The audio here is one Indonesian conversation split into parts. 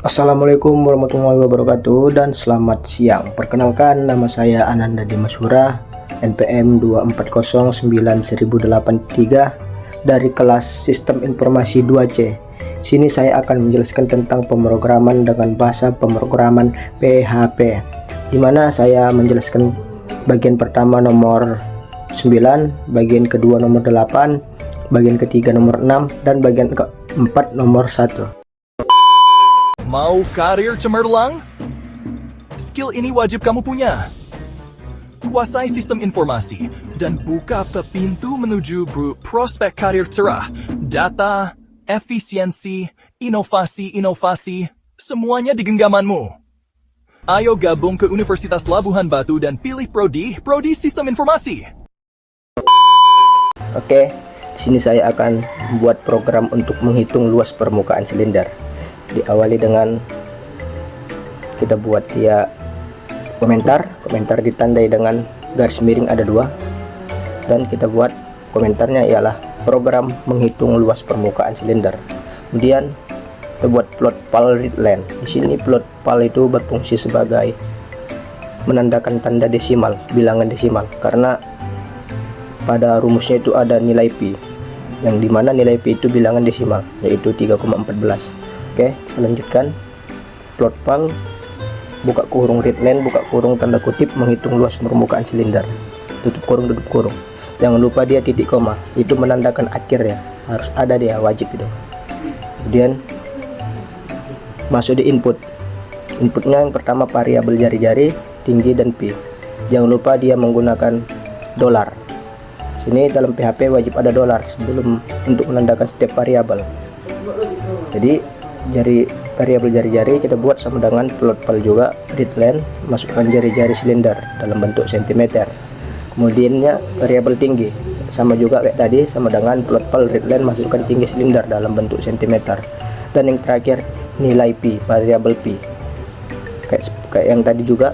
Assalamualaikum warahmatullahi wabarakatuh dan selamat siang. Perkenalkan, nama saya Ananda Dimasura, NPM 2409083 dari kelas Sistem Informasi 2C. Sini saya akan menjelaskan tentang pemrograman dengan bahasa pemrograman PHP, di mana saya menjelaskan bagian pertama nomor 9, bagian kedua nomor 8, bagian ketiga nomor 6, dan bagian keempat nomor 1. Mau karir cemerlang? Skill ini wajib kamu punya. Kuasai sistem informasi dan buka pintu menuju prospek karir cerah. Data, efisiensi, inovasi, semuanya di genggamanmu. Ayo gabung ke Universitas Labuhan Batu dan pilih Prodi Sistem Informasi. Oke, di sini saya akan membuat program untuk menghitung luas permukaan silinder. Diawali dengan kita buat dia komentar ditandai dengan garis miring ada 2, dan kita buat komentarnya ialah program menghitung luas permukaan silinder. Kemudian kita buat plot pal readline. Di sini plot pal itu berfungsi sebagai menandakan tanda desimal, bilangan desimal, karena pada rumusnya itu ada nilai pi, yang dimana nilai pi itu bilangan desimal, yaitu 3,14. Oke, kita lanjutkan. Plot pal, buka kurung readline, buka kurung tanda kutip, menghitung luas permukaan silinder, tutup kurung. Jangan lupa dia titik koma, itu menandakan akhir ya, harus ada dia, wajib itu. Kemudian masuk di inputnya yang pertama variabel jari-jari, tinggi dan pi. Jangan lupa dia menggunakan dolar. Sini dalam PHP wajib ada dolar sebelum untuk menandakan setiap variabel. Jadi variabel jari-jari kita buat sama dengan plot pal juga readline, masukkan jari-jari silinder dalam bentuk sentimeter. Kemudiannya variabel tinggi sama juga kayak tadi, sama dengan plot pal readline, masukkan tinggi silinder dalam bentuk sentimeter. Dan yang terakhir nilai pi, variabel pi kayak yang tadi juga,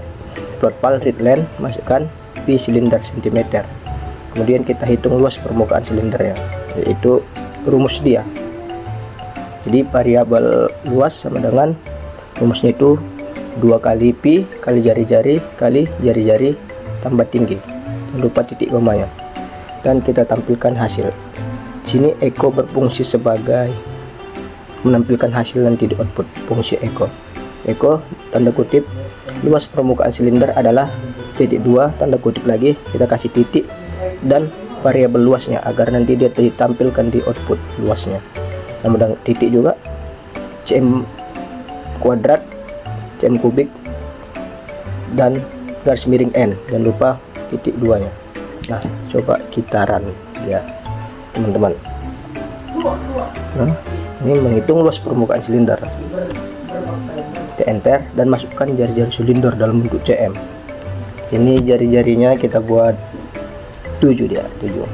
plot pal readline, masukkan pi silinder sentimeter. Kemudian kita hitung luas permukaan silinder ya, yaitu rumus dia. Jadi variabel luas sama dengan rumusnya itu 2 kali pi kali jari-jari kali jari-jari tambah tinggi. Jangan lupa titik komanya. Dan kita tampilkan hasil. Sini echo berfungsi sebagai menampilkan hasil nanti di output. Fungsi echo tanda kutip luas permukaan silinder adalah titik 2 tanda kutip lagi, kita kasih titik dan variabel luasnya agar nanti dia ditampilkan di output luasnya. Kemudian titik juga cm kuadrat, cm kubik, dan garis miring n, jangan lupa titik 2 nya. Nah, coba kita run ya teman-teman. Nah, ini menghitung luas permukaan silinder. Kita enter dan masukkan jari-jari silinder dalam bentuk cm. Ini jari-jarinya kita buat 7 dia, 7.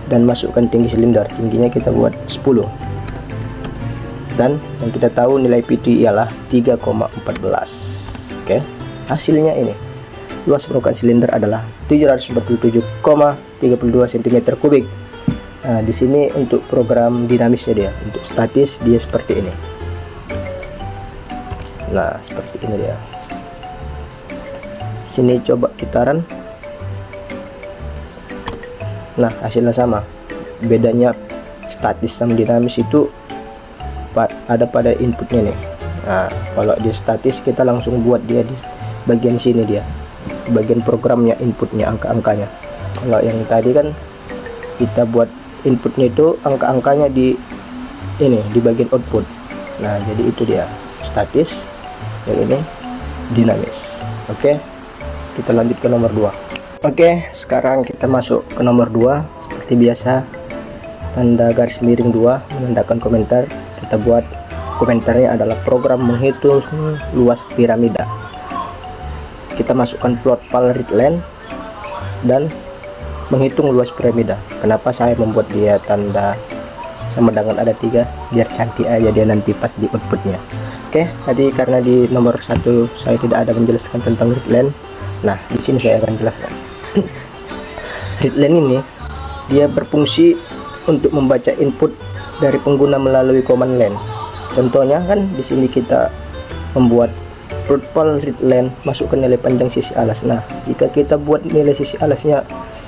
Dan masukkan tinggi silinder, tingginya kita buat 10. Dan yang kita tahu nilai PT ialah 3,14. Oke, hasilnya ini luas permukaan silinder adalah 747,32 cm3. Nah, di sini untuk program dinamisnya dia, untuk statis dia seperti ini. Nah, seperti ini dia. Sini coba kita run. Nah, hasilnya sama. Bedanya statis sama dinamis itu ada pada inputnya nih. Nah, kalau dia statis kita langsung buat dia di bagian sini dia, bagian programnya, inputnya, angka-angkanya. Kalau yang tadi kan kita buat inputnya itu angka-angkanya di ini, di bagian output. Nah, jadi itu dia statis, yang ini dinamis. Oke, kita lanjut ke nomor 2. Oke, sekarang kita masuk ke nomor 2. Seperti biasa, tanda garis miring 2 menandakan komentar. Kita buat komentarnya adalah program menghitung luas piramida. Kita masukkan plot pal readline dan menghitung luas piramida. Kenapa saya membuat dia tanda sama dengan ada 3? Biar cantik aja dia nanti pas di outputnya. Oke, tadi karena di nomor 1 saya tidak ada menjelaskan tentang readline. Nah, di sini saya akan jelaskan. Readline ini dia berfungsi untuk membaca input dari pengguna melalui command line. Contohnya kan di sini kita membuat plot pal readline, masukkan nilai panjang sisi alas. Nah, jika kita buat nilai sisi alasnya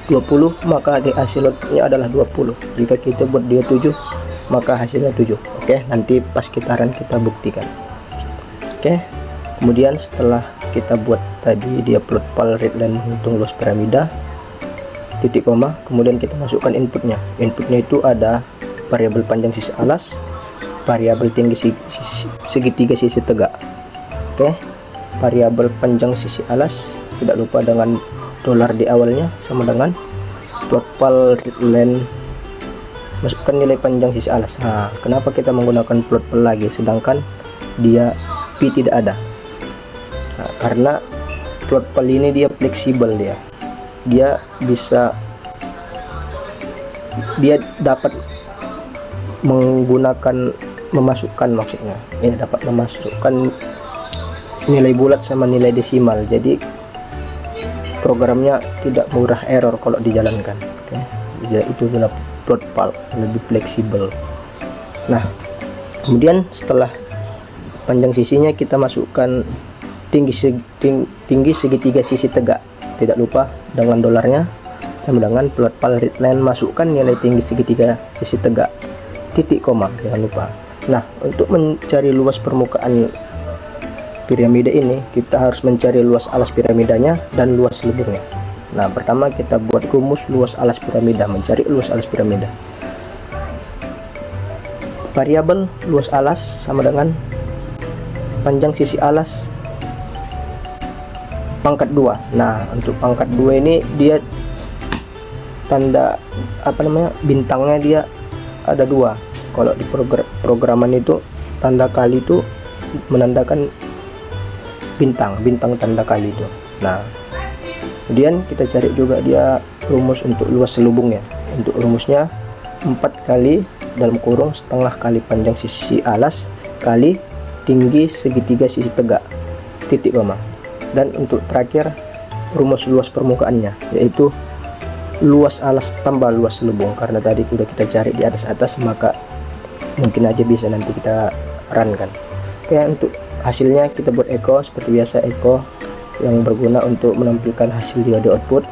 20, maka di hasil outputnya adalah 20. Jika kita buat dia 7, maka hasilnya 7. Oke, nanti pas kita run kita buktikan. Oke, kemudian setelah kita buat tadi dia plot pal readline menghitung luas piramida, titik koma, kemudian kita masukkan inputnya. Inputnya itu ada variabel panjang sisi alas, variabel tinggi segitiga sisi tegak. Oke, variabel panjang sisi alas tidak lupa dengan dolar di awalnya sama dengan plot pal readline, masukkan nilai panjang sisi alas. Nah, kenapa kita menggunakan plot pal lagi sedangkan dia pi tidak ada? Nah, karena plot pal ini dia fleksibel, dia bisa, dia dapat menggunakan memasukkan, maksudnya ini dapat memasukkan nilai bulat sama nilai desimal, jadi programnya tidak murah error kalau dijalankan. Oke, jadi itu adalah plot pal, lebih fleksibel. Nah, kemudian setelah panjang sisinya kita masukkan tinggi segitiga sisi tegak, tidak lupa dengan dolarnya sama dengan plot pal readline, masukkan nilai tinggi segitiga sisi tegak, titik koma, jangan lupa. Nah, untuk mencari luas permukaan piramida ini, kita harus mencari luas alas piramidanya dan luas selubungnya. Nah, pertama kita buat rumus luas alas piramida, mencari luas alas piramida. Variabel luas alas sama dengan panjang sisi alas pangkat 2. Nah, untuk pangkat 2 ini dia tanda bintangnya dia ada 2. Kalau di programan itu tanda kali itu menandakan bintang tanda kali itu. Nah, kemudian kita cari juga dia rumus untuk luas selubungnya. Untuk rumusnya 4 kali dalam kurung setengah kali panjang sisi alas kali tinggi segitiga sisi tegak, titik koma. Dan untuk terakhir rumus luas permukaannya, yaitu luas alas tambah luas selubung. Karena tadi sudah kita cari di atas maka mungkin aja bisa nanti kita run kan. Oke, untuk hasilnya kita buat echo seperti biasa, echo yang berguna untuk menampilkan hasil diode output.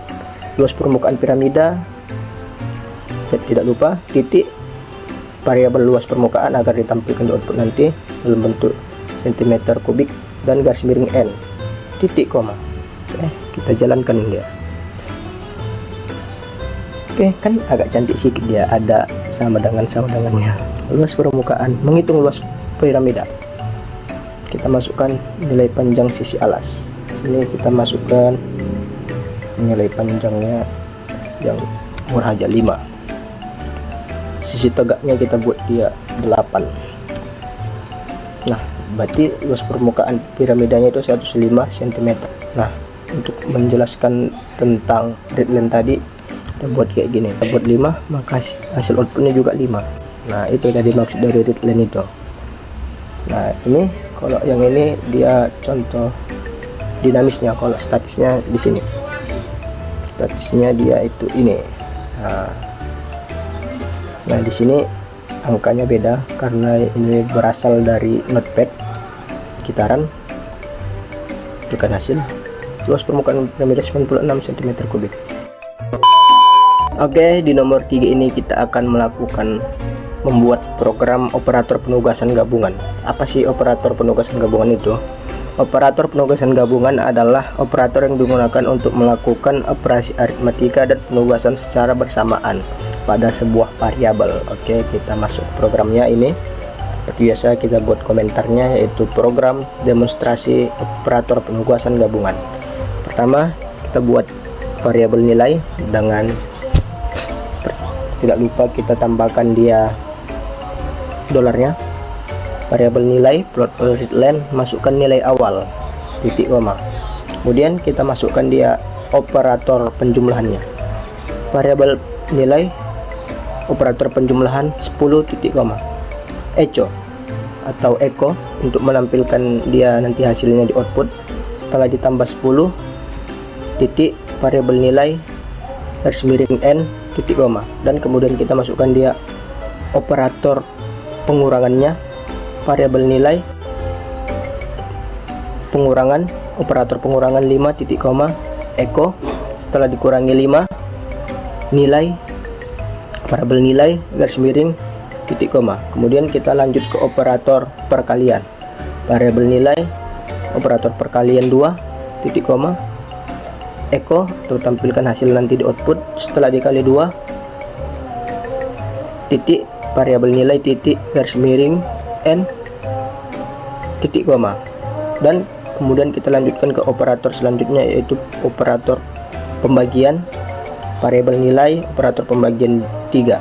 Luas permukaan piramida, tidak lupa titik variabel luas permukaan agar ditampilkan di output nanti dalam bentuk cm kubik dan garis miring n, titik koma. Oke, kita jalankan dia. Oke, kan agak cantik sedikit dia, ada sama dengannya. Luas permukaan, menghitung luas piramida. Kita masukkan nilai panjang sisi alas. Sini kita masukkan nilai panjangnya yang murah aja 5. Sisi tegaknya kita buat dia 8. Nah, berarti luas permukaan piramidanya itu 105 cm. Nah, untuk menjelaskan tentang readline tadi kita buat kayak gini, kita buat 5, maka hasil outputnya juga 5. Nah, itu tadi maksud dari readline itu. Nah, ini kalau yang ini dia contoh dinamisnya. Kalau statisnya di sini, statisnya dia itu ini. Nah, di sini angkanya beda karena ini berasal dari notepad kitaran. Bukan hasil. Luas permukaan piramida 96 cm kubik. Oke, di nomor 3 ini kita akan melakukan membuat program operator penugasan gabungan. Apa sih operator penugasan gabungan itu? Operator penugasan gabungan adalah operator yang digunakan untuk melakukan operasi aritmatika dan penugasan secara bersamaan pada sebuah variabel. Oke, kita masuk programnya ini. Seperti biasa kita buat komentarnya, yaitu program demonstrasi operator penugasan gabungan. Pertama, kita buat variabel nilai dengan tidak lupa kita tambahkan dia dolarnya. Variabel nilai plot pal readline, masukkan nilai awal, titik koma. Kemudian kita masukkan dia operator penjumlahannya. Variabel nilai operator penjumlahan 10 titik koma. Echo atau echo untuk menampilkan dia nanti hasilnya di output. Setelah ditambah 10 titik variabel nilai garis miring n titik koma, dan kemudian kita masukkan dia operator pengurangannya variabel nilai pengurangan, operator pengurangan 5 titik koma echo, setelah dikurangi 5 nilai, variabel nilai garis miring titik koma. Kemudian kita lanjut ke operator perkalian, variabel nilai operator perkalian 2 titik koma echo, atau tampilkan hasil nanti di output, setelah dikali 2 titik variabel nilai titik garis miring n titik koma. Dan kemudian kita lanjutkan ke operator selanjutnya, yaitu operator pembagian, variabel nilai operator pembagian 3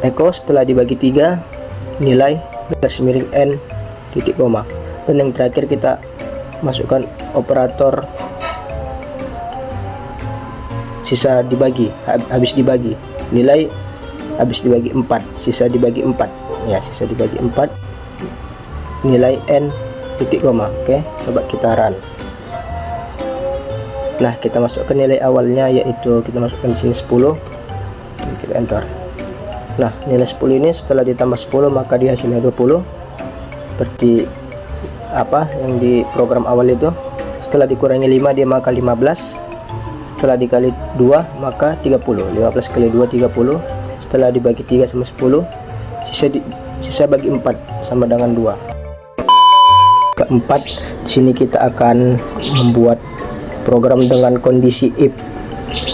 echo, setelah dibagi 3 nilai garis miring n titik koma. Dan yang terakhir kita masukkan operator sisa dibagi, habis dibagi, nilai habis dibagi 4, sisa dibagi 4 ya, sisa dibagi 4 nilai n titik koma. Oke, coba kita run. Nah, kita masukkan nilai awalnya, yaitu kita masukkan di sini 10, kita enter. Nah, nilai 10 ini setelah ditambah 10 maka dia hasilnya 20, seperti apa yang di program awal itu. Setelah dikurangi 5 dia maka 15, setelah dikali 2 maka 30, 15 kali 2 30, setelah dibagi 3 sama 10, sisa bagi 4 sama dengan 2. Keempat, di sini kita akan membuat program dengan kondisi if.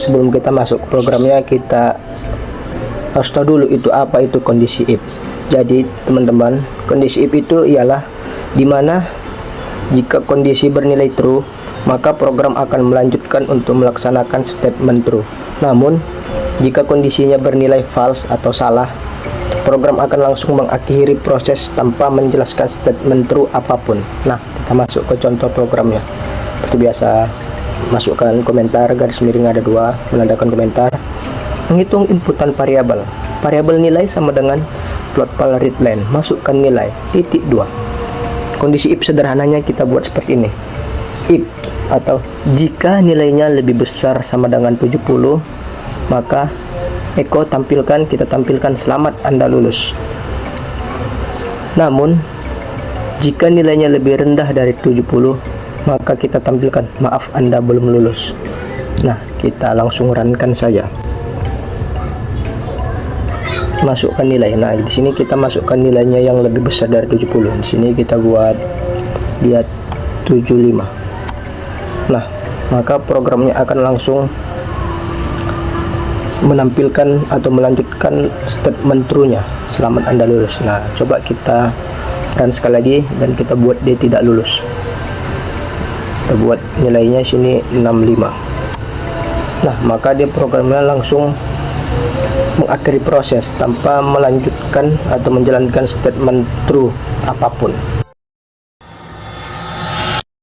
Sebelum kita masuk ke programnya, kita harus tahu dulu itu apa itu kondisi if. Jadi teman-teman, kondisi if itu ialah dimana jika kondisi bernilai true maka program akan melanjutkan untuk melaksanakan statement true. Namun jika kondisinya bernilai false atau salah, program akan langsung mengakhiri proses tanpa menjelaskan statement true apapun. Nah, kita masuk ke contoh programnya. Seperti biasa, masukkan komentar garis miring ada 2, menandakan komentar. Menghitung inputan variabel. Variabel nilai sama dengan floatball readline. Masukkan nilai titik 2. Kondisi if sederhananya kita buat seperti ini. If atau jika nilainya lebih besar sama dengan 70, maka echo kita tampilkan selamat Anda lulus. Namun jika nilainya lebih rendah dari 70, maka kita tampilkan maaf Anda belum lulus. Nah, kita langsung runkan saja. Masukkan nilai. Nah, di sini kita masukkan nilainya yang lebih besar dari 70. Di sini kita buat dia 75. Nah, maka programnya akan langsung menampilkan atau melanjutkan statement true-nya, selamat Anda lulus. Nah, coba kita run sekali lagi dan kita buat dia tidak lulus. Kita buat nilainya sini 65. Nah, maka dia programnya langsung mengakhiri proses tanpa melanjutkan atau menjalankan statement true apapun.